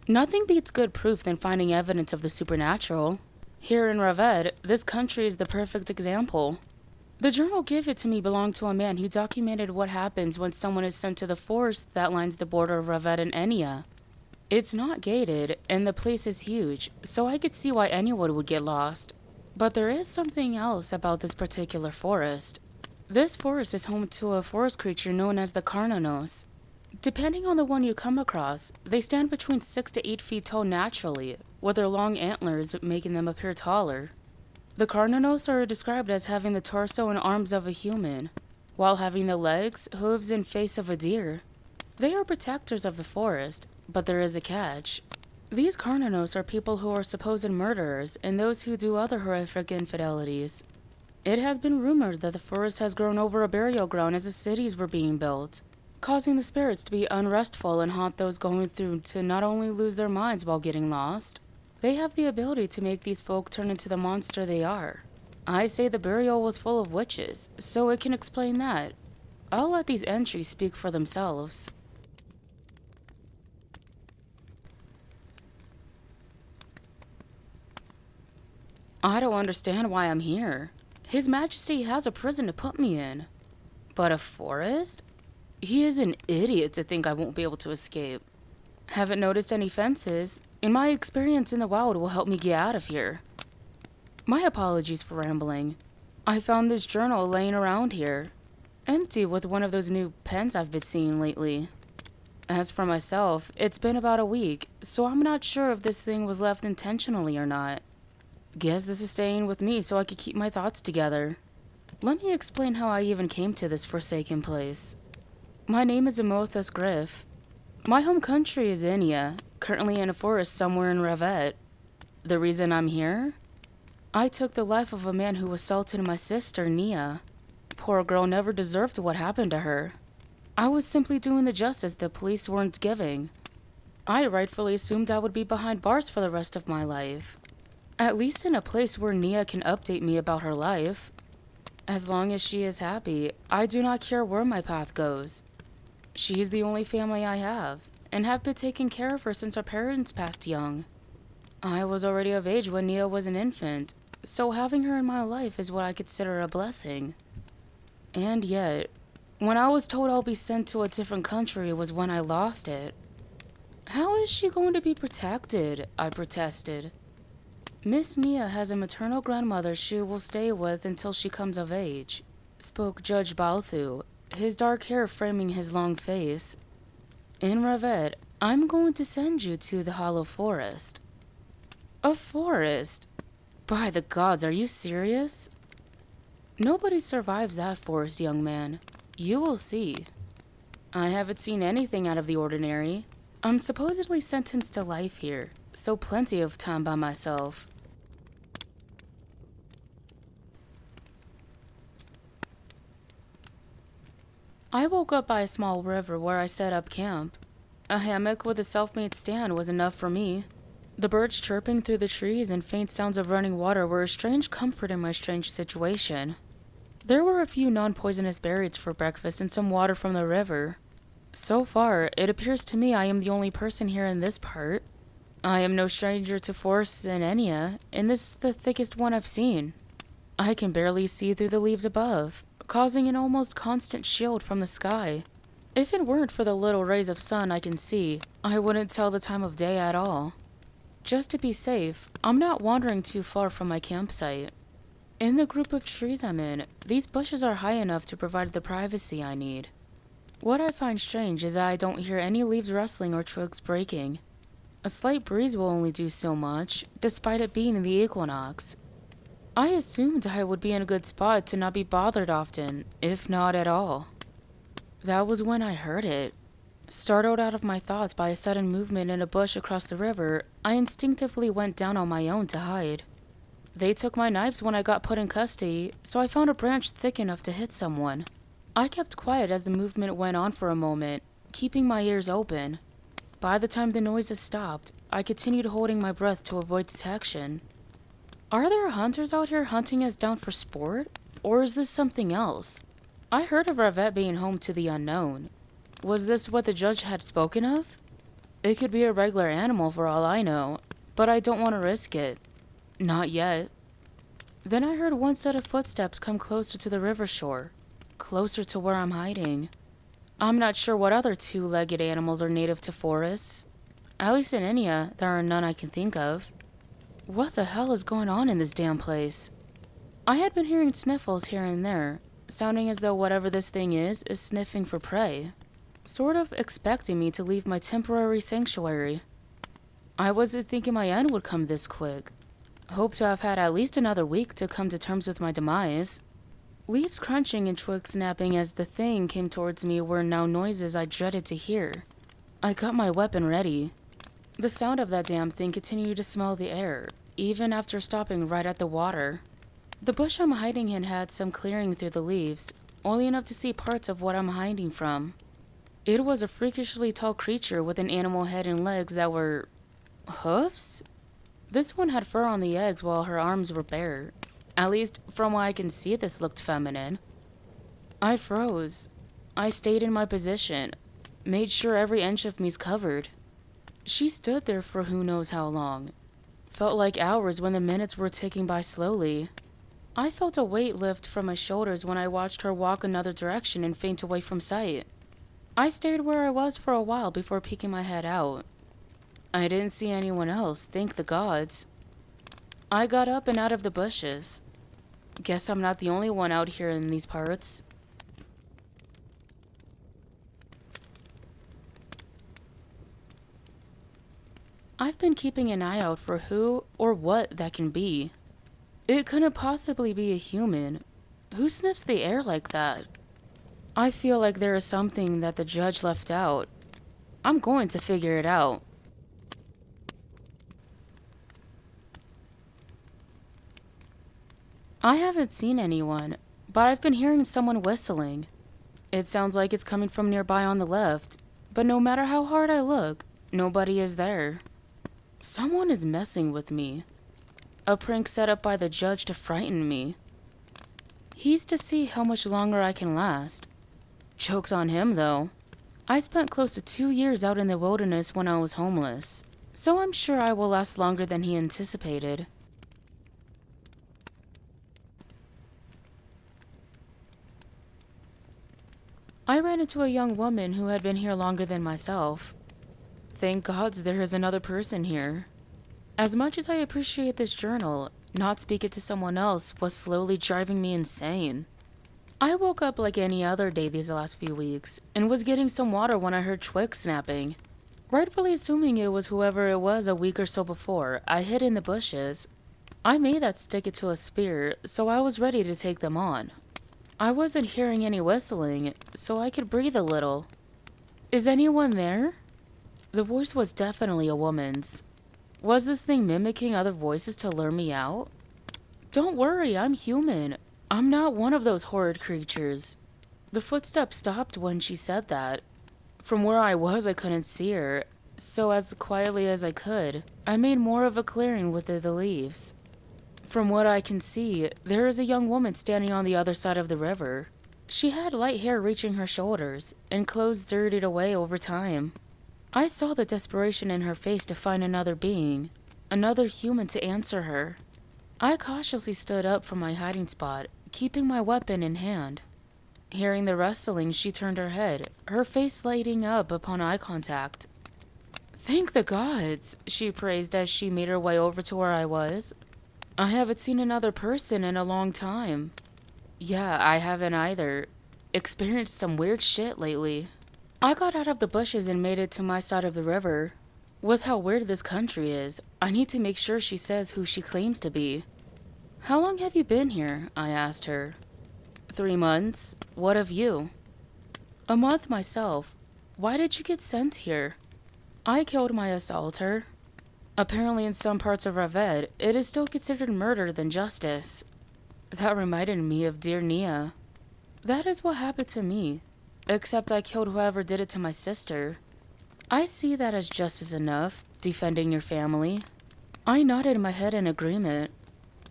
Nothing beats good proof than finding evidence of the supernatural. Here in Ravet, this country is the perfect example. The journal Give It To Me belonged to a man who documented what happens when someone is sent to the forest that lines the border of Ravet and Enya. It's not gated, and the place is huge, so I could see why anyone would get lost. But there is something else about this particular forest. This forest is home to a forest creature known as the Carnonnos. Depending on the one you come across, they stand between 6 to 8 feet tall naturally, with their long antlers making them appear taller. The Carnonnos are described as having the torso and arms of a human, while having the legs, hooves, and face of a deer. They are protectors of the forest, but there is a catch. These Carnonnos are people who are supposed murderers and those who do other horrific infidelities. It has been rumored that the forest has grown over a burial ground as the cities were being built, causing the spirits to be unrestful and haunt those going through to not only lose their minds while getting lost, they have the ability to make these folk turn into the monster they are. I say the burial was full of witches, so it can explain that. I'll let these entries speak for themselves. I don't understand why I'm here. His Majesty has a prison to put me in. But a forest? He is an idiot to think I won't be able to escape. Haven't noticed any fences, and my experience in the wild will help me get out of here. My apologies for rambling. I found this journal laying around here, empty with one of those new pens I've been seeing lately. As for myself, it's been about a week, so I'm not sure if this thing was left intentionally or not. Guess this is staying with me so I could keep my thoughts together. Let me explain how I even came to this forsaken place. My name is Amothus Griff. My home country is Enya, currently in a forest somewhere in Ravet. The reason I'm here? I took the life of a man who assaulted my sister, Nia. Poor girl never deserved what happened to her. I was simply doing the justice the police weren't giving. I rightfully assumed I would be behind bars for the rest of my life. At least in a place where Nia can update me about her life. As long as she is happy, I do not care where my path goes. She is the only family I have, and have been taking care of her since our parents passed young. I was already of age when Nia was an infant, so having her in my life is what I consider a blessing. And yet, when I was told I'll be sent to a different country was when I lost it. How is she going to be protected? I protested. Miss Nia has a maternal grandmother she will stay with until she comes of age, spoke Judge Balthu, his dark hair framing his long face. In Ravet, I'm going to send you to the Hollow Forest. A forest? By the gods, are you serious? Nobody survives that forest, young man. You will see. I haven't seen anything out of the ordinary. I'm supposedly sentenced to life here, so plenty of time by myself. I woke up by a small river where I set up camp. A hammock with a self-made stand was enough for me. The birds chirping through the trees and faint sounds of running water were a strange comfort in my strange situation. There were a few non-poisonous berries for breakfast and some water from the river. So far, it appears to me I am the only person here in this part. I am no stranger to forests in Enya, and this is the thickest one I've seen. I can barely see through the leaves above, causing an almost constant shield from the sky. If it weren't for the little rays of sun I can see, I wouldn't tell the time of day at all. Just to be safe, I'm not wandering too far from my campsite. In the group of trees I'm in, these bushes are high enough to provide the privacy I need. What I find strange is that I don't hear any leaves rustling or twigs breaking. A slight breeze will only do so much, despite it being the equinox. I assumed I would be in a good spot to not be bothered often, if not at all. That was when I heard it. Startled out of my thoughts by a sudden movement in a bush across the river, I instinctively went down on my own to hide. They took my knives when I got put in custody, so I found a branch thick enough to hit someone. I kept quiet as the movement went on for a moment, keeping my ears open. By the time the noises stopped, I continued holding my breath to avoid detection. Are there hunters out here hunting us down for sport? Or is this something else? I heard of Ravet being home to the unknown. Was this what the judge had spoken of? It could be a regular animal for all I know, but I don't want to risk it. Not yet. Then I heard one set of footsteps come closer to the river shore, closer to where I'm hiding. I'm not sure what other two-legged animals are native to forests. At least in India, there are none I can think of. What the hell is going on in this damn place? I had been hearing sniffles here and there, sounding as though whatever this thing is sniffing for prey, sort of expecting me to leave my temporary sanctuary. I wasn't thinking my end would come this quick. Hope to have had at least another week to come to terms with my demise. Leaves crunching and twigs snapping as the thing came towards me were now noises I dreaded to hear. I got my weapon ready. The sound of that damn thing continued to smell the air, even after stopping right at the water. The bush I'm hiding in had some clearing through the leaves, only enough to see parts of what I'm hiding from. It was a freakishly tall creature with an animal head and legs that were... hoofs? This one had fur on the eggs while her arms were bare. At least, from what I can see, this looked feminine. I froze. I stayed in my position, made sure every inch of me's covered. She stood there for who knows how long. Felt like hours when the minutes were ticking by slowly. I felt a weight lift from my shoulders when I watched her walk another direction and faint away from sight. I stayed where I was for a while before peeking my head out. I didn't see anyone else, thank the gods. I got up and out of the bushes. Guess I'm not the only one out here in these parts. I've been keeping an eye out for who or what that can be. It couldn't possibly be a human. Who sniffs the air like that? I feel like there is something that the judge left out. I'm going to figure it out. I haven't seen anyone, but I've been hearing someone whistling. It sounds like it's coming from nearby on the left, but no matter how hard I look, nobody is there. Someone is messing with me. A prank set up by the judge to frighten me. He's to see how much longer I can last. Joke's on him, though. I spent close to 2 years out in the wilderness when I was homeless, so I'm sure I will last longer than he anticipated. I ran into a young woman who had been here longer than myself. Thank gods there is another person here. As much as I appreciate this journal, not speak it to someone else was slowly driving me insane. I woke up like any other day these last few weeks, and was getting some water when I heard twigs snapping. Rightfully assuming it was whoever it was a week or so before, I hid in the bushes. I made that stick it to a spear, so I was ready to take them on. I wasn't hearing any whistling, so I could breathe a little. Is anyone there? The voice was definitely a woman's. Was this thing mimicking other voices to lure me out? Don't worry, I'm human. I'm not one of those horrid creatures. The footsteps stopped when she said that. From where I was, I couldn't see her, so as quietly as I could, I made more of a clearing with the leaves. From what I can see, there is a young woman standing on the other side of the river. She had light hair reaching her shoulders, and clothes dirtied away over time. I saw the desperation in her face to find another being, another human to answer her. I cautiously stood up from my hiding spot, keeping my weapon in hand. Hearing the rustling, she turned her head, her face lighting up upon eye contact. Thank the gods, she praised as she made her way over to where I was. I haven't seen another person in a long time. Yeah, I haven't either. Experienced some weird shit lately. I got out of the bushes and made it to my side of the river. With how weird this country is, I need to make sure she says who she claims to be. How long have you been here? I asked her. 3 months. What of you? A month myself. Why did you get sent here? I killed my assaulter. Apparently in some parts of Narrated, it is still considered murder than justice. That reminded me of dear Nia. That is what happened to me, except I killed whoever did it to my sister. I see that as justice enough, defending your family. I nodded my head in agreement.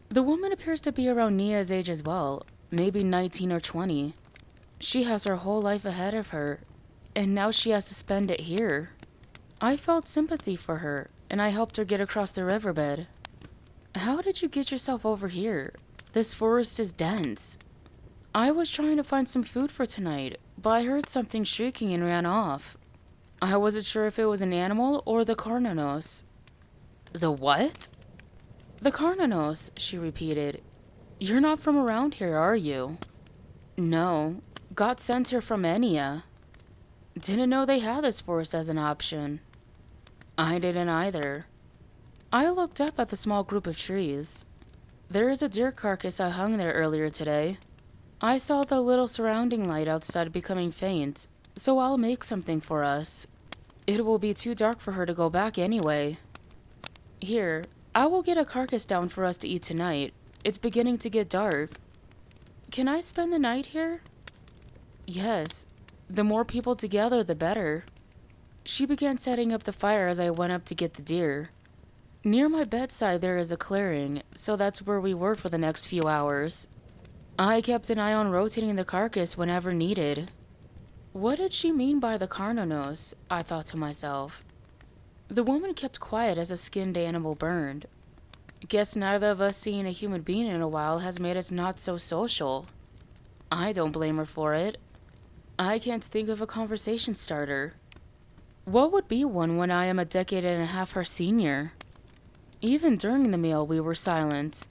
The woman appears to be around Nia's age as well, maybe 19 or 20. She has her whole life ahead of her, and now she has to spend it here. I felt sympathy for her, and I helped her get across the riverbed. How did you get yourself over here? This forest is dense. I was trying to find some food for tonight, but I heard something shrieking and ran off. I wasn't sure if it was an animal or the Carnonnos. The what? The Carnonnos, she repeated. You're not from around here, are you? No. Got sent here from Enya. Didn't know they had this forest as an option. I didn't either. I looked up at the small group of trees. There is a deer carcass I hung there earlier today. I saw the little surrounding light outside becoming faint, so I'll make something for us. It will be too dark for her to go back anyway. Here, I will get a carcass down for us to eat tonight. It's beginning to get dark. Can I spend the night here? Yes. The more people together, the better. She began setting up the fire as I went up to get the deer. Near my bedside there is a clearing, so that's where we were for the next few hours. I kept an eye on rotating the carcass whenever needed. What did she mean by the Carnonnos? I thought to myself. The woman kept quiet as a skinned animal burned. Guess neither of us seeing a human being in a while has made us not so social. I don't blame her for it. I can't think of a conversation starter. What would be one when I am a decade and a half her senior? Even during the meal we were silent.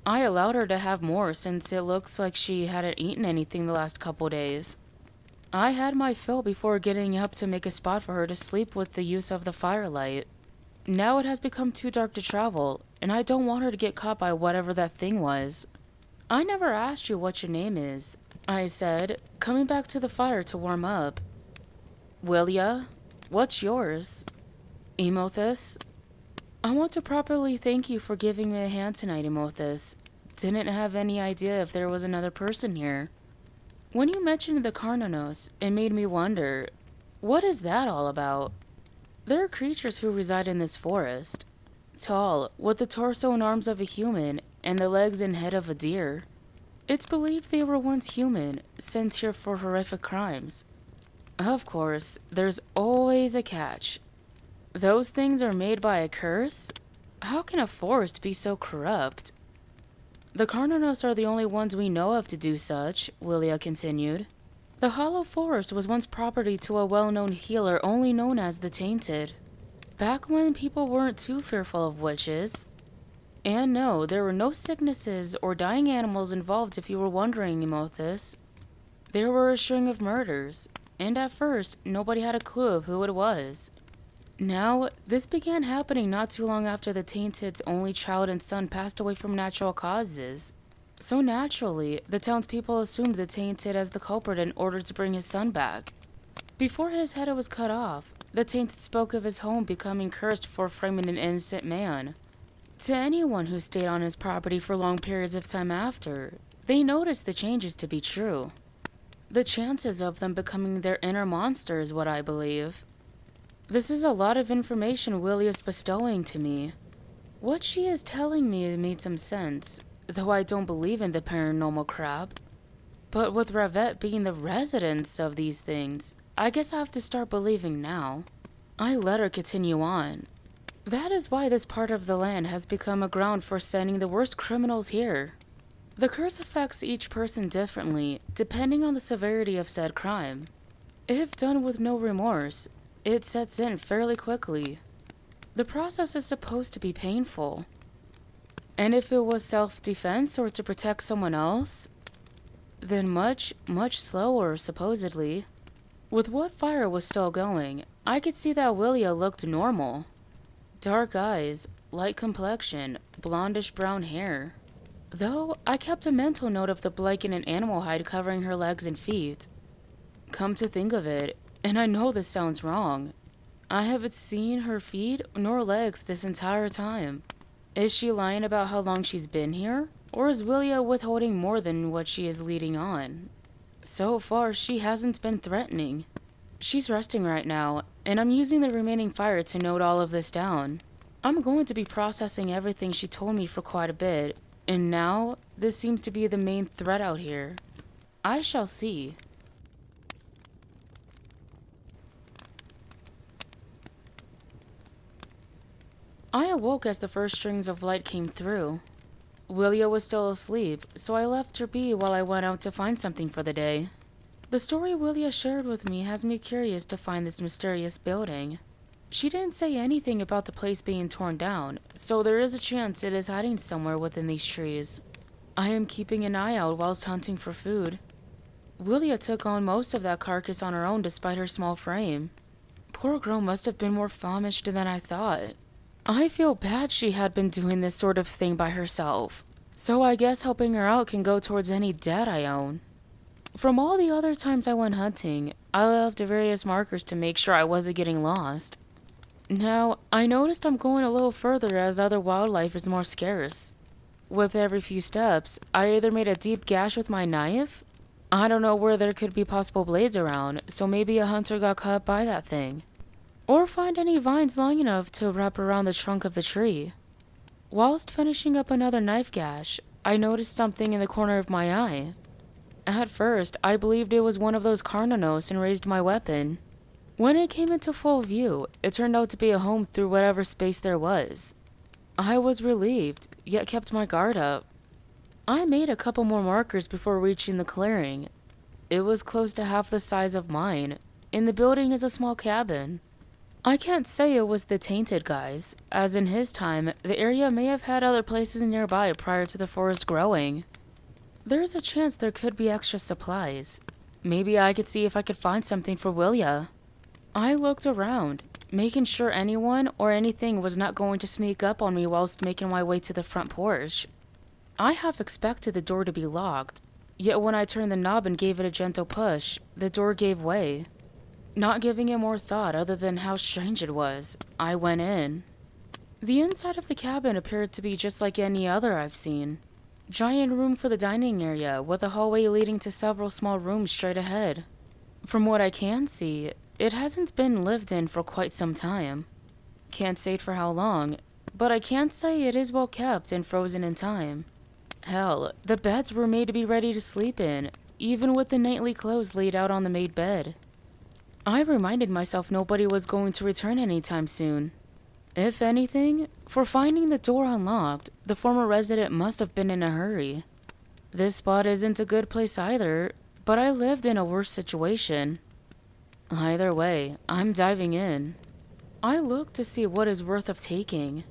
I allowed her to have more since it looks like she hadn't eaten anything the last couple days. I had my fill before getting up to make a spot for her to sleep with the use of the firelight. Now it has become too dark to travel, and I don't want her to get caught by whatever that thing was. I never asked you what your name is, I said, coming back to the fire to warm up. Willia, what's yours? Emothus. I want to properly thank you for giving me a hand tonight, Emothus. Didn't have any idea if there was another person here. When you mentioned the Carnonnos, it made me wonder, what is that all about? There are creatures who reside in this forest. Tall, with the torso and arms of a human, and the legs and head of a deer. It's believed they were once human, sent here for horrific crimes. Of course, there's always a catch. Those things are made by a curse? How can a forest be so corrupt? The Carnonnos are the only ones we know of to do such, Willia continued. The Hollow Forest was once property to a well-known healer only known as the Tainted. Back when people weren't too fearful of witches. And no, there were no sicknesses or dying animals involved if you were wondering, Emothus. There were a string of murders, and at first, nobody had a clue of who it was. Now, this began happening not too long after the Tainted's only child and son passed away from natural causes. So naturally, the townspeople assumed the Tainted as the culprit in order to bring his son back. Before his head was cut off, the Tainted spoke of his home becoming cursed for framing an innocent man. To anyone who stayed on his property for long periods of time after, they noticed the changes to be true. The chances of them becoming their inner monster is what I believe. This is a lot of information Willie is bestowing to me. What she is telling me made some sense, though I don't believe in the paranormal crap. But with Ravette being the residence of these things, I guess I have to start believing now. I let her continue on. That is why this part of the land has become a ground for sending the worst criminals here. The curse affects each person differently, depending on the severity of said crime. If done with no remorse, it sets in fairly quickly. The process is supposed to be painful. And if it was self-defense or to protect someone else, then much, much slower, supposedly. With what fire was still going, I could see that Willia looked normal. Dark eyes, light complexion, blondish brown hair. Though, I kept a mental note of the blanket and animal hide covering her legs and feet. Come to think of it, and I know this sounds wrong, I haven't seen her feet nor legs this entire time. Is she lying about how long she's been here? Or is Willia withholding more than what she is leading on? So far, she hasn't been threatening. She's resting right now, and I'm using the remaining fire to note all of this down. I'm going to be processing everything she told me for quite a bit, and now, this seems to be the main threat out here. I shall see. I awoke as the first strings of light came through. Willia was still asleep, so I left her be while I went out to find something for the day. The story Willia shared with me has me curious to find this mysterious building. She didn't say anything about the place being torn down, so there is a chance it is hiding somewhere within these trees. I am keeping an eye out whilst hunting for food. Willia took on most of that carcass on her own despite her small frame. Poor girl must have been more famished than I thought. I feel bad she had been doing this sort of thing by herself, so I guess helping her out can go towards any debt I own. From all the other times I went hunting, I left various markers to make sure I wasn't getting lost. Now, I noticed I'm going a little further as other wildlife is more scarce. With every few steps, I either made a deep gash with my knife. I don't know where there could be possible blades around, so maybe a hunter got cut by that thing. Or find any vines long enough to wrap around the trunk of the tree. Whilst finishing up another knife gash, I noticed something in the corner of my eye. At first, I believed it was one of those Carnonnos and raised my weapon. When it came into full view, it turned out to be a home through whatever space there was. I was relieved, yet kept my guard up. I made a couple more markers before reaching the clearing. It was close to half the size of mine. In the building is a small cabin. I can't say it was the Tainted Guy's, as in his time, the area may have had other places nearby prior to the forest growing. There's a chance there could be extra supplies. Maybe I could see if I could find something for Willia. I looked around, making sure anyone or anything was not going to sneak up on me whilst making my way to the front porch. I half expected the door to be locked, yet when I turned the knob and gave it a gentle push, the door gave way. Not giving it more thought other than how strange it was, I went in. The inside of the cabin appeared to be just like any other I've seen. Giant room for the dining area, with a hallway leading to several small rooms straight ahead. From what I can see, it hasn't been lived in for quite some time. Can't say for how long, but I can say it is well kept and frozen in time. Hell, the beds were made to be ready to sleep in, even with the nightly clothes laid out on the made bed. I reminded myself nobody was going to return anytime soon. If anything, for finding the door unlocked, the former resident must have been in a hurry. This spot isn't a good place either, but I lived in a worse situation. Either way, I'm diving in. I looked to see what is worth of taking.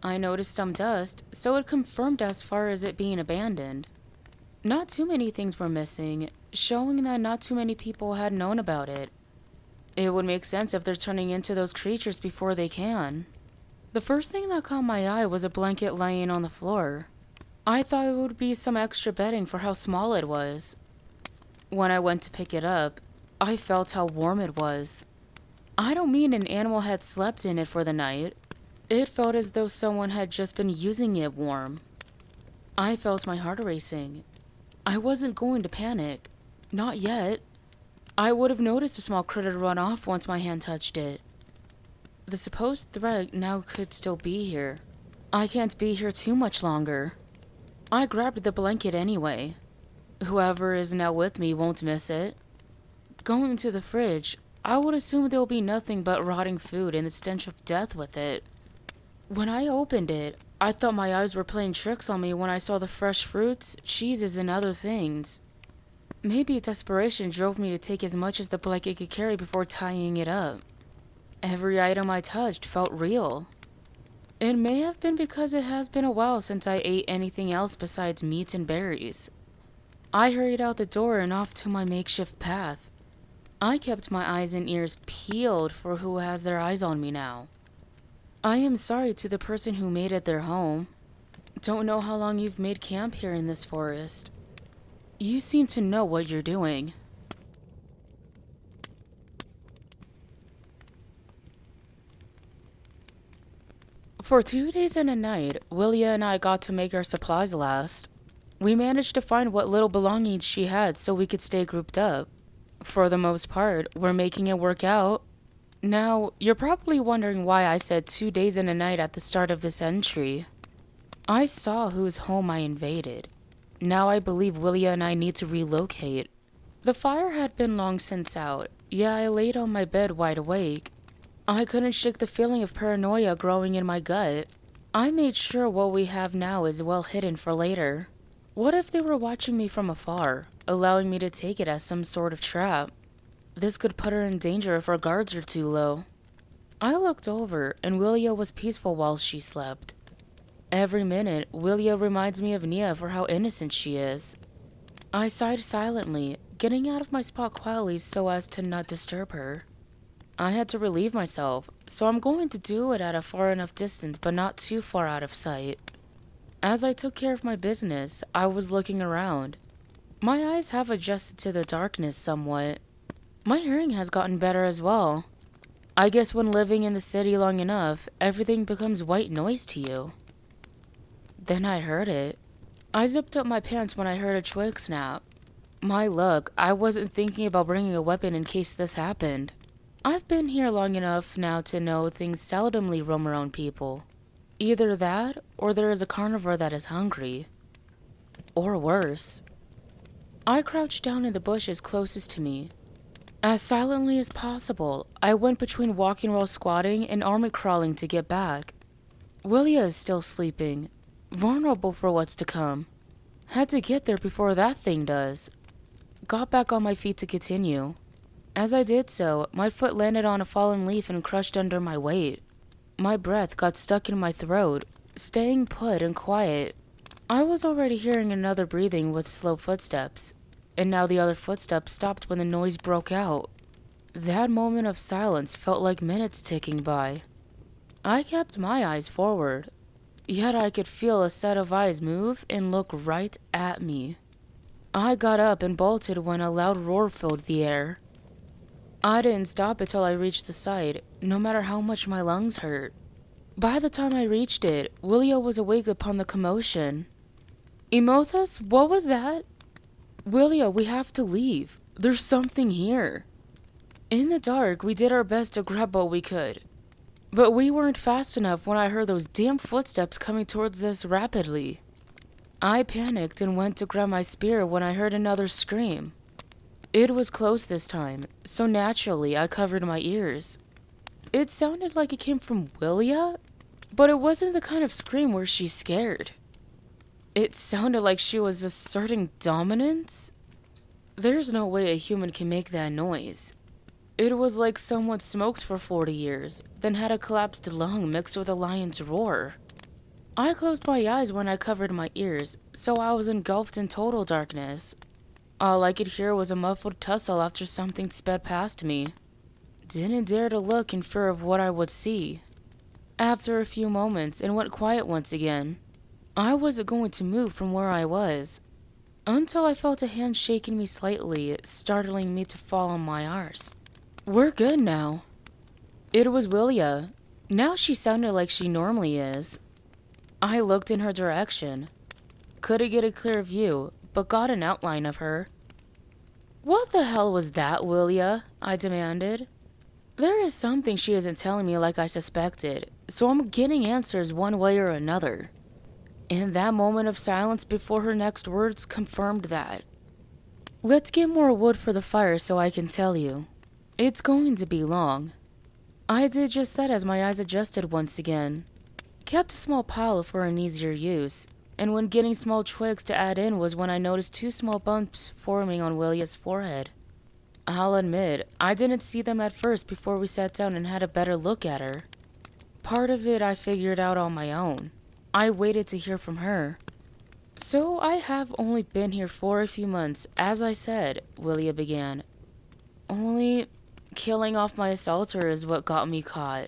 I noticed some dust, so it confirmed as far as it being abandoned. Not too many things were missing, showing that not too many people had known about it. It would make sense if they're turning into those creatures before they can. The first thing that caught my eye was a blanket laying on the floor. I thought it would be some extra bedding for how small it was. When I went to pick it up, I felt how warm it was. I don't mean an animal had slept in it for the night. It felt as though someone had just been using it warm. I felt my heart racing. I wasn't going to panic. Not yet. I would have noticed a small critter run off once my hand touched it. The supposed threat now could still be here. I can't be here too much longer. I grabbed the blanket anyway. Whoever is now with me won't miss it. Going to the fridge, I would assume there will be nothing but rotting food and the stench of death with it. When I opened it, I thought my eyes were playing tricks on me when I saw the fresh fruits, cheeses, and other things. Maybe desperation drove me to take as much as the blanket could carry before tying it up. Every item I touched felt real. It may have been because it has been a while since I ate anything else besides meat and berries. I hurried out the door and off to my makeshift path. I kept my eyes and ears peeled for who has their eyes on me now. I am sorry to the person who made it their home. Don't know how long you've made camp here in this forest. You seem to know what you're doing. For 2 days and a night, Willia and I got to make our supplies last. We managed to find what little belongings she had so we could stay grouped up. For the most part, we're making it work out. Now, you're probably wondering why I said 2 days and a night at the start of this entry. I saw whose home I invaded. Now I believe Willia and I need to relocate. The fire had been long since out, yet I laid on my bed wide awake. I couldn't shake the feeling of paranoia growing in my gut. I made sure what we have now is well hidden for later. What if they were watching me from afar, allowing me to take it as some sort of trap? This could put her in danger if our guards are too low. I looked over, and Willia was peaceful while she slept. Every minute, Willia reminds me of Nia for how innocent she is. I sighed silently, getting out of my spot quietly so as to not disturb her. I had to relieve myself, so I'm going to do it at a far enough distance but not too far out of sight. As I took care of my business, I was looking around. My eyes have adjusted to the darkness somewhat. My hearing has gotten better as well. I guess when living in the city long enough, everything becomes white noise to you. Then I heard it. I zipped up my pants when I heard a twig snap. My luck, I wasn't thinking about bringing a weapon in case this happened. I've been here long enough now to know things seldomly roam around people. Either that, or there is a carnivore that is hungry. Or worse. I crouched down in the bushes closest to me. As silently as possible, I went between walking while squatting and army crawling to get back. Willia is still sleeping, vulnerable for what's to come. Had to get there before that thing does. Got back on my feet to continue. As I did so, my foot landed on a fallen leaf and crushed under my weight. My breath got stuck in my throat, staying put and quiet. I was already hearing another breathing with slow footsteps, and now the other footsteps stopped when the noise broke out. That moment of silence felt like minutes ticking by. I kept my eyes forward, yet I could feel a set of eyes move and look right at me. I got up and bolted when a loud roar filled the air. I didn't stop until I reached the site, no matter how much my lungs hurt. By the time I reached it, Willia was awake upon the commotion. Emothus, what was that? Willia, we have to leave. There's something here. In the dark, we did our best to grab what we could. But we weren't fast enough when I heard those damn footsteps coming towards us rapidly. I panicked and went to grab my spear when I heard another scream. It was close this time, so naturally I covered my ears. It sounded like it came from Willia, but it wasn't the kind of scream where she's scared. It sounded like she was asserting dominance. There's no way a human can make that noise. It was like someone smoked for 40 years, then had a collapsed lung mixed with a lion's roar. I closed my eyes when I covered my ears, so I was engulfed in total darkness. All I could hear was a muffled tussle after something sped past me. Didn't dare to look in fear of what I would see. After a few moments, it went quiet once again. I wasn't going to move from where I was, until I felt a hand shaking me slightly, startling me to fall on my arse. We're good now. It was Willia. Now she sounded like she normally is. I looked in her direction. Couldn't get a clear view, but got an outline of her. What the hell was that, Willia? I demanded. There is something she isn't telling me like I suspected, so I'm getting answers one way or another. And that moment of silence before her next words confirmed that. Let's get more wood for the fire so I can tell you. It's going to be long. I did just that as my eyes adjusted once again. Kept a small pile for an easier use, and when getting small twigs to add in was when I noticed 2 small bumps forming on Willia's forehead. I'll admit, I didn't see them at first before we sat down and had a better look at her. Part of it I figured out on my own. I waited to hear from her. So I have only been here for a few months, as I said, Willia began. Only killing off my assaulter is what got me caught.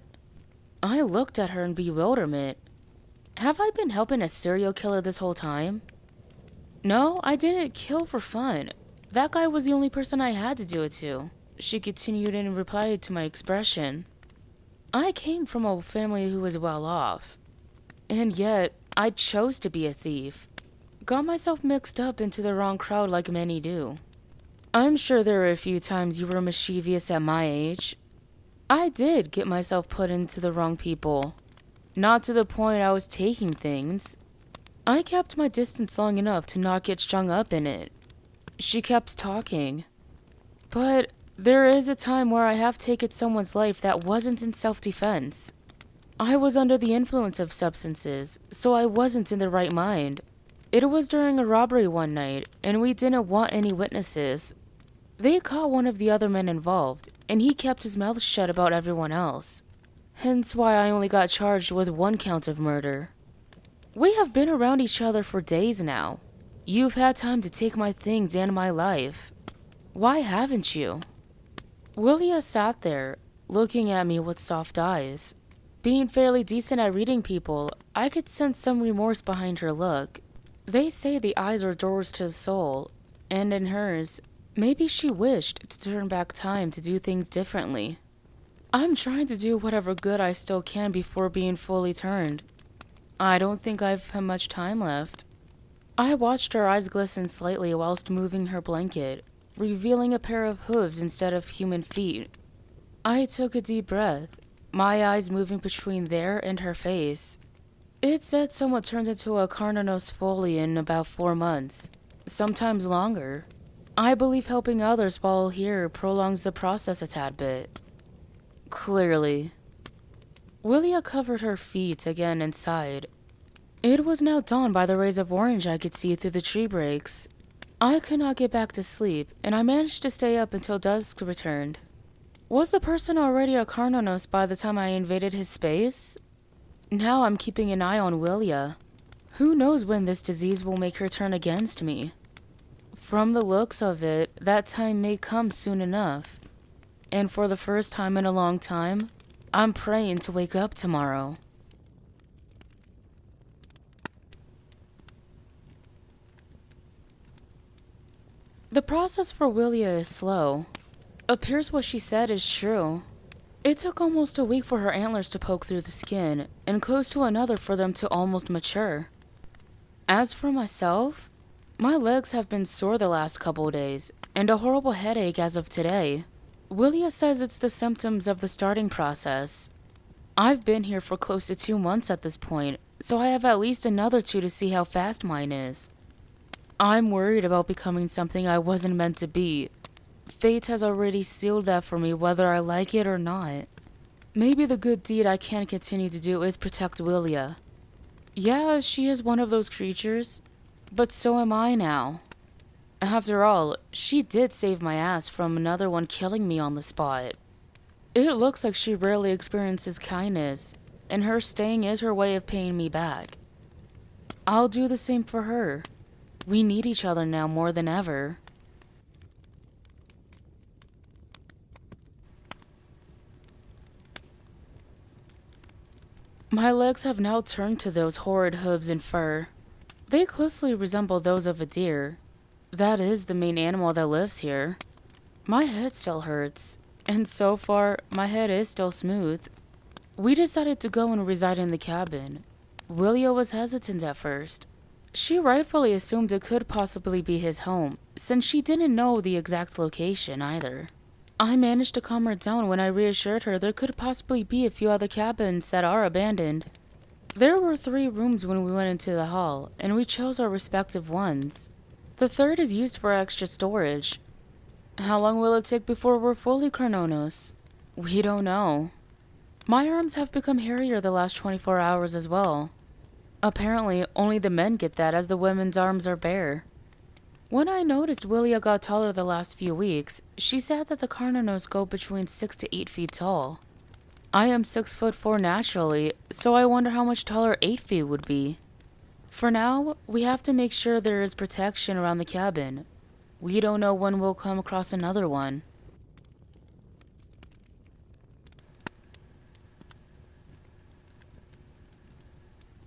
I looked at her in bewilderment. Have I been helping a serial killer this whole time? No, I didn't kill for fun. That guy was the only person I had to do it to, she continued in reply to my expression. I came from a family who was well off. And yet, I chose to be a thief. Got myself mixed up into the wrong crowd like many do. I'm sure there were a few times you were mischievous at my age. I did get myself put into the wrong people. Not to the point I was taking things. I kept my distance long enough to not get strung up in it. She kept talking. But There is a time where I have taken someone's life that wasn't in self-defense. I was under the influence of substances, so I wasn't in the right mind. It was during a robbery one night, and we didn't want any witnesses. They caught one of the other men involved, and he kept his mouth shut about everyone else. Hence why I only got charged with 1 count of murder. We have been around each other for days now. You've had time to take my things and my life. Why haven't you? Willia sat there, looking at me with soft eyes. Being fairly decent at reading people, I could sense some remorse behind her look. They say the eyes are doors to the soul, and in hers, maybe she wished to turn back time to do things differently. I'm trying to do whatever good I still can before being fully turned. I don't think I've much time left. I watched her eyes glisten slightly whilst moving her blanket, revealing a pair of hooves instead of human feet. I took a deep breath, my eyes moving between there and her face. It said someone turns into a Carnonnos fully in about 4 months, sometimes longer. I believe helping others while here prolongs the process a tad bit. Clearly. Willia covered her feet again and sighed. It was now dawn by the rays of orange I could see through the tree breaks. I could not get back to sleep, and I managed to stay up until dusk returned. Was the person already a Carnonnos by the time I invaded his space? Now I'm keeping an eye on Willia. Who knows when this disease will make her turn against me? From the looks of it, that time may come soon enough. And for the first time in a long time, I'm praying to wake up tomorrow. The process for Willia is slow. Appears what she said is true. It took almost a week for her antlers to poke through the skin, and close to another for them to almost mature. As for myself, my legs have been sore the last couple days, and a horrible headache as of today. Willia says it's the symptoms of the starting process. I've been here for close to 2 months at this point, so I have at least another 2 to see how fast mine is. I'm worried about becoming something I wasn't meant to be. Fate has already sealed that for me whether I like it or not. Maybe the good deed I can continue to do is protect Willia. Yeah, she is one of those creatures, but so am I now. After all, she did save my ass from another one killing me on the spot. It looks like she rarely experiences kindness, and her staying is her way of paying me back. I'll do the same for her. We need each other now more than ever. My legs have now turned to those horrid hooves and fur. They closely resemble those of a deer. That is the main animal that lives here. My head still hurts, and so far, my head is still smooth. We decided to go and reside in the cabin. Willia was hesitant at first. She rightfully assumed it could possibly be his home, since she didn't know the exact location either. I managed to calm her down when I reassured her there could possibly be a few other cabins that are abandoned. There were 3 rooms when we went into the hall, and we chose our respective ones. The 3rd is used for extra storage. How long will it take before we're fully Carnonnos? We don't know. My arms have become hairier the last 24 hours as well. Apparently, only the men get that as the women's arms are bare. When I noticed Willia got taller the last few weeks, she said that the Carnonnos go between 6 to 8 feet tall. I am 6'4" naturally, so I wonder how much taller 8 feet would be. For now, we have to make sure there is protection around the cabin. We don't know when we'll come across another one.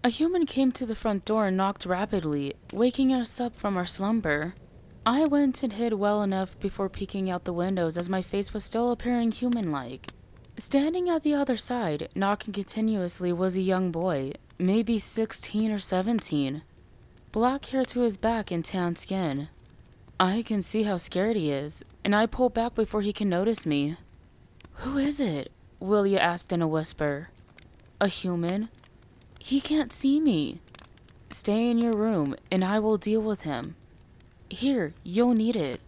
A human came to the front door and knocked rapidly, waking us up from our slumber. I went and hid well enough before peeking out the windows as my face was still appearing human-like. Standing at the other side, knocking continuously, was a young boy, maybe 16 or 17. Black hair to his back and tan skin. I can see how scared he is, and I pull back before he can notice me. "Who is it?" Willia asked in a whisper. "A human? He can't see me. Stay in your room, and I will deal with him. Here, you'll need it."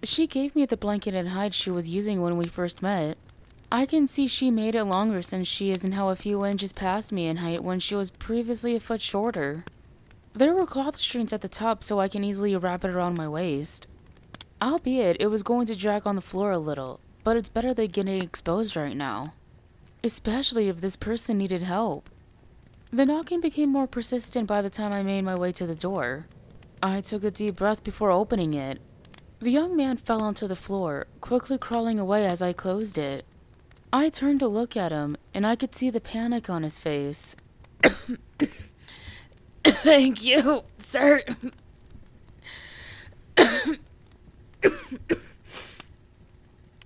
She gave me the blanket and hide she was using when we first met. I can see she made it longer since she is now a few inches past me in height when she was previously a foot shorter. There were cloth strings at the top so I can easily wrap it around my waist. Albeit, it was going to drag on the floor a little, but it's better than getting exposed right now. Especially if this person needed help. The knocking became more persistent by the time I made my way to the door. I took a deep breath before opening it. The young man fell onto the floor, quickly crawling away as I closed it. I turned to look at him, and I could see the panic on his face. Thank you, sir.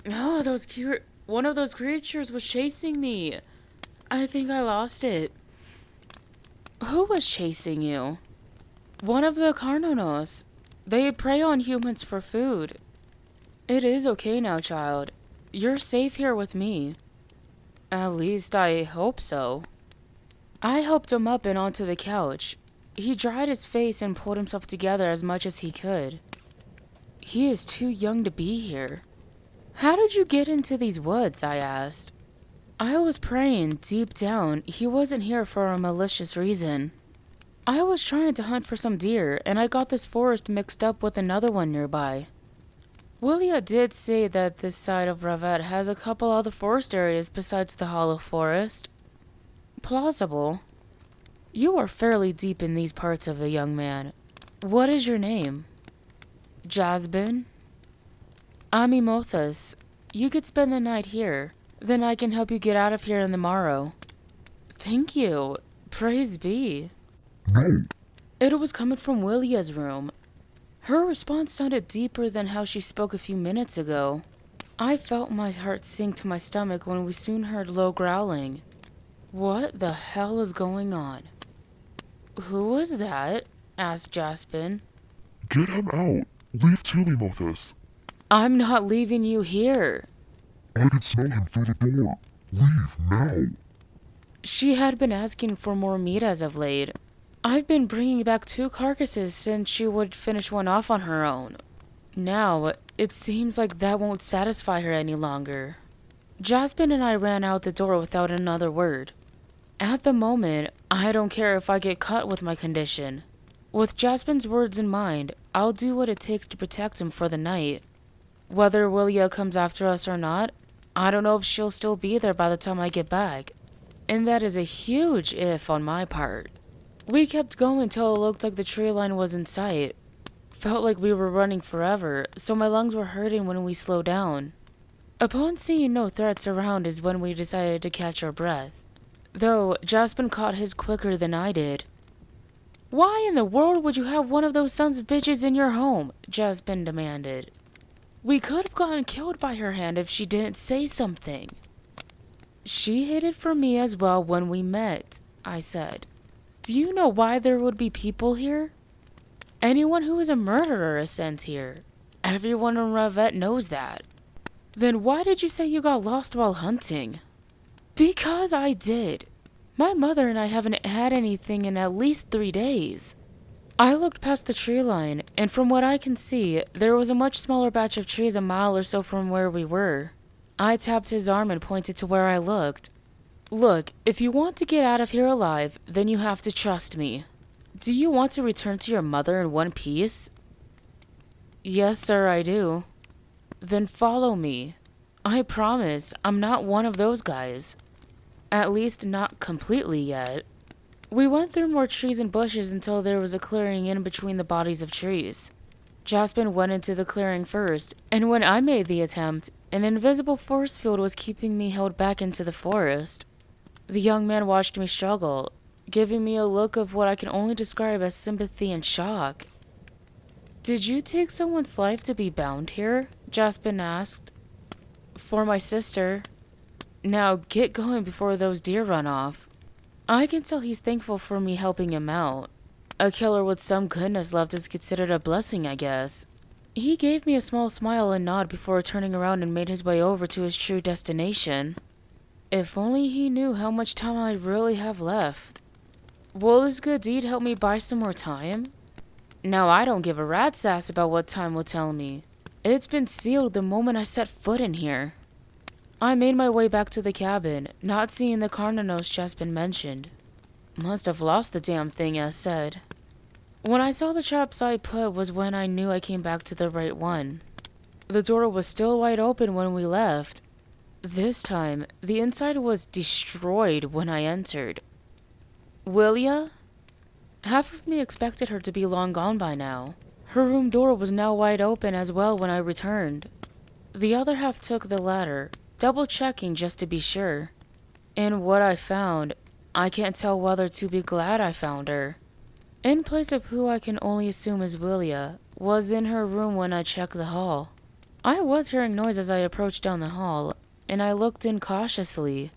Oh, one of those creatures was chasing me. I think I lost it. Who was chasing you? One of the Carnonnos. They prey on humans for food. It is okay now, child. You're safe here with me. At least I hope so. I helped him up and onto the couch. He dried his face and pulled himself together as much as he could. He is too young to be here. How did you get into these woods? I asked. I was praying deep down he wasn't here for a malicious reason. I was trying to hunt for some deer, and I got this forest mixed up with another one nearby. Willia did say that this side of Ravet has a couple other forest areas besides the Hollow Forest. Plausible. You are fairly deep in these parts of a young man. What is your name? Jasbin? I'm Emothus. You could spend the night here. Then I can help you get out of here in the morrow. Thank you. Praise be. No. It was coming from Willia's room. Her response sounded deeper than how she spoke a few minutes ago. I felt my heart sink to my stomach when we soon heard low growling. What the hell is going on? Who was that? Asked Jaspin. Get him out. Leave too, Emothus. I'm not leaving you here. I can smell him through the door. Leave now. She had been asking for more meat as of late. I've been bringing back 2 carcasses since she would finish one off on her own. Now, it seems like that won't satisfy her any longer. Jasmine and I ran out the door without another word. At the moment, I don't care if I get caught with my condition. With Jasmine's words in mind, I'll do what it takes to protect him for the night. Whether Willia comes after us or not, I don't know if she'll still be there by the time I get back. And that is a huge if on my part. We kept going till it looked like the tree line was in sight. Felt like we were running forever, so my lungs were hurting when we slowed down. Upon seeing no threats around is when we decided to catch our breath. Though, Jasmine caught his quicker than I did. Why in the world would you have one of those sons of bitches in your home? Jasmine demanded. We could have gotten killed by her hand if she didn't say something. She hid it from me as well when we met, I said. Do you know why there would be people here? Anyone who is a murderer is sent here. Everyone in Ravet knows that. Then why did you say you got lost while hunting? Because I did. My mother and I haven't had anything in at least 3 days. I looked past the tree line, and from what I can see, there was a much smaller batch of trees a mile or so from where we were. I tapped his arm and pointed to where I looked. Look, if you want to get out of here alive, then you have to trust me. Do you want to return to your mother in one piece? Yes, sir, I do. Then follow me. I promise, I'm not one of those guys. At least not completely yet. We went through more trees and bushes until there was a clearing in between the bodies of trees. Jasmine went into the clearing first, and when I made the attempt, an invisible force field was keeping me held back into the forest. The young man watched me struggle, giving me a look of what I can only describe as sympathy and shock. Did you take someone's life to be bound here? Jasmine asked. For my sister. Now get going before those deer run off. I can tell he's thankful for me helping him out. A killer with some goodness left is considered a blessing, I guess. He gave me a small smile and nod before turning around and made his way over to his true destination. If only he knew how much time I really have left. Will this good deed help me buy some more time? Now I don't give a rat's ass about what time will tell me. It's been sealed the moment I set foot in here. I made my way back to the cabin, not seeing the Carnonnos just been mentioned. Must have lost the damn thing, as said. When I saw the traps I put was when I knew I came back to the right one. The door was still wide open when we left. This time, the inside was destroyed when I entered. Will ya? Half of me expected her to be long gone by now. Her room door was now wide open as well when I returned. The other half took the ladder, double-checking just to be sure. And what I found, I can't tell whether to be glad I found her. In place of who I can only assume is Willia, was in her room when I checked the hall. I was hearing noise as I approached down the hall, and I looked in cautiously,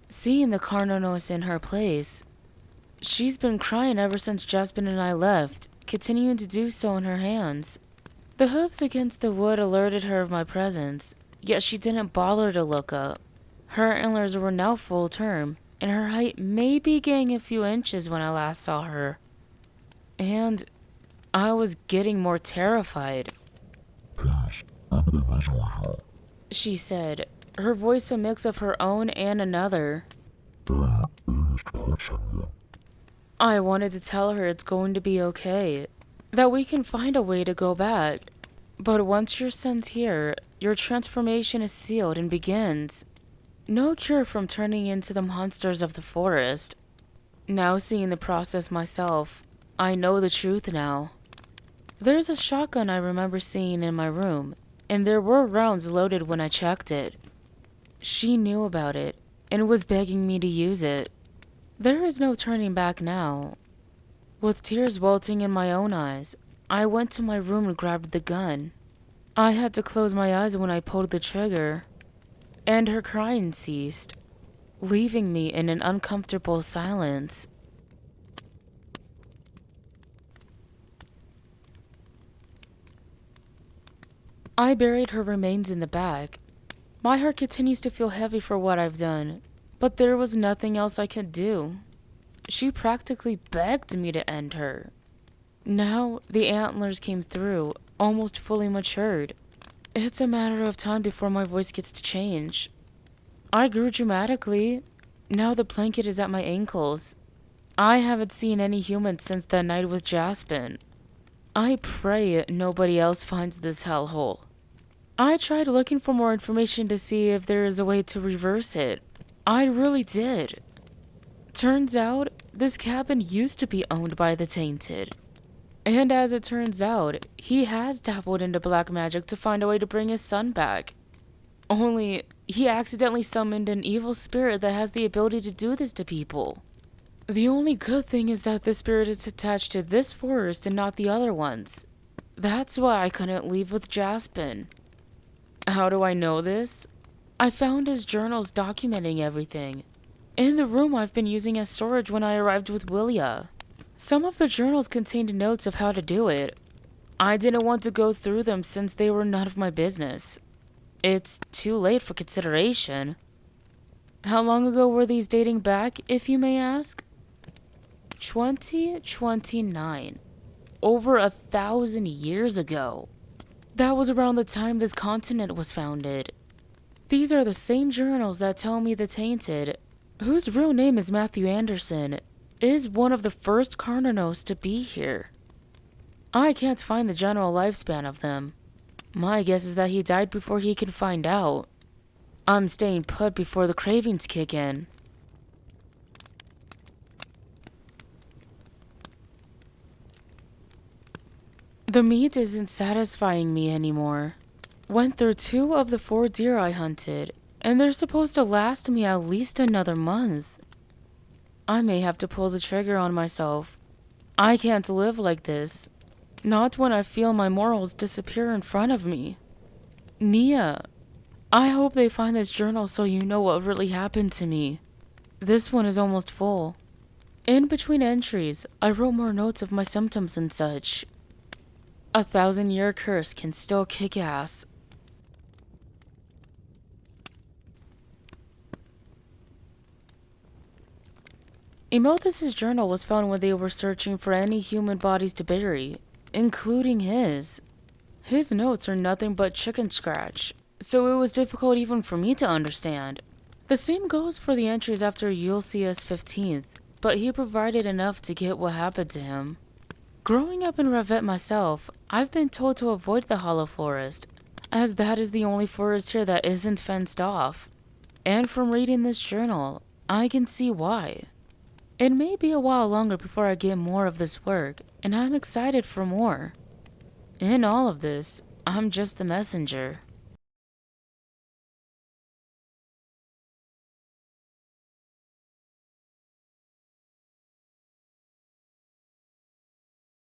seeing the Carnonnos in her place. She's been crying ever since Jasmine and I left, continuing to do so in her hands. The hooves against the wood alerted her of my presence, yet she didn't bother to look up. Her antlers were now full term, and her height may be gaining a few inches when I last saw her. And I was getting more terrified. Please, open the visual hall. She said, her voice a mix of her own and another. There is protection here. I wanted to tell her it's going to be okay, that we can find a way to go back. But once you're sent here, your transformation is sealed and begins. No cure from turning into the monsters of the forest. Now seeing the process myself, I know the truth now. There's a shotgun I remember seeing in my room, and there were rounds loaded when I checked it. She knew about it, and was begging me to use it. There is no turning back now. With tears welting in my own eyes, I went to my room and grabbed the gun. I had to close my eyes when I pulled the trigger, and her crying ceased, leaving me in an uncomfortable silence. I buried her remains in the bag. My heart continues to feel heavy for what I've done, but there was nothing else I could do. She practically begged me to end her. Now, the antlers came through, almost fully matured. It's a matter of time before my voice gets to change. I grew dramatically. Now the blanket is at my ankles. I haven't seen any humans since that night with Jasmine. I pray nobody else finds this hellhole. I tried looking for more information to see if there is a way to reverse it. I really did. Turns out, this cabin used to be owned by the Tainted. And as it turns out, he has dabbled into black magic to find a way to bring his son back. Only, he accidentally summoned an evil spirit that has the ability to do this to people. The only good thing is that this spirit is attached to this forest and not the other ones. That's why I couldn't leave with Jasmine. How do I know this? I found his journals documenting everything. In the room I've been using as storage when I arrived with Willia. Some of the journals contained notes of how to do it. I didn't want to go through them since they were none of my business. It's too late for consideration. How long ago were these dating back, if you may ask? 2029. Over 1,000 years ago. That was around the time this continent was founded. These are the same journals that tell me the Tainted, whose real name is Matthew Anderson, is one of the first Carnonnos to be here. I can't find the general lifespan of them. My guess is that he died before he could find out. I'm staying put before the cravings kick in. The meat isn't satisfying me anymore. Went through 2 of the 4 deer I hunted, and they're supposed to last me at least another month. I may have to pull the trigger on myself. I can't live like this. Not when I feel my morals disappear in front of me. Nia, I hope they find this journal so you know what really happened to me. This one is almost full. In between entries, I wrote more notes of my symptoms and such. 1,000-year curse can still kick ass. Emothus' journal was found when they were searching for any human bodies to bury, including his. His notes are nothing but chicken scratch, so it was difficult even for me to understand. The same goes for the entries after Ulysses 15th, but he provided enough to get what happened to him. Growing up in Ravet myself, I've been told to avoid the Hollow Forest, as that is the only forest here that isn't fenced off. And from reading this journal, I can see why. It may be a while longer before I get more of this work, and I'm excited for more. In all of this, I'm just the messenger.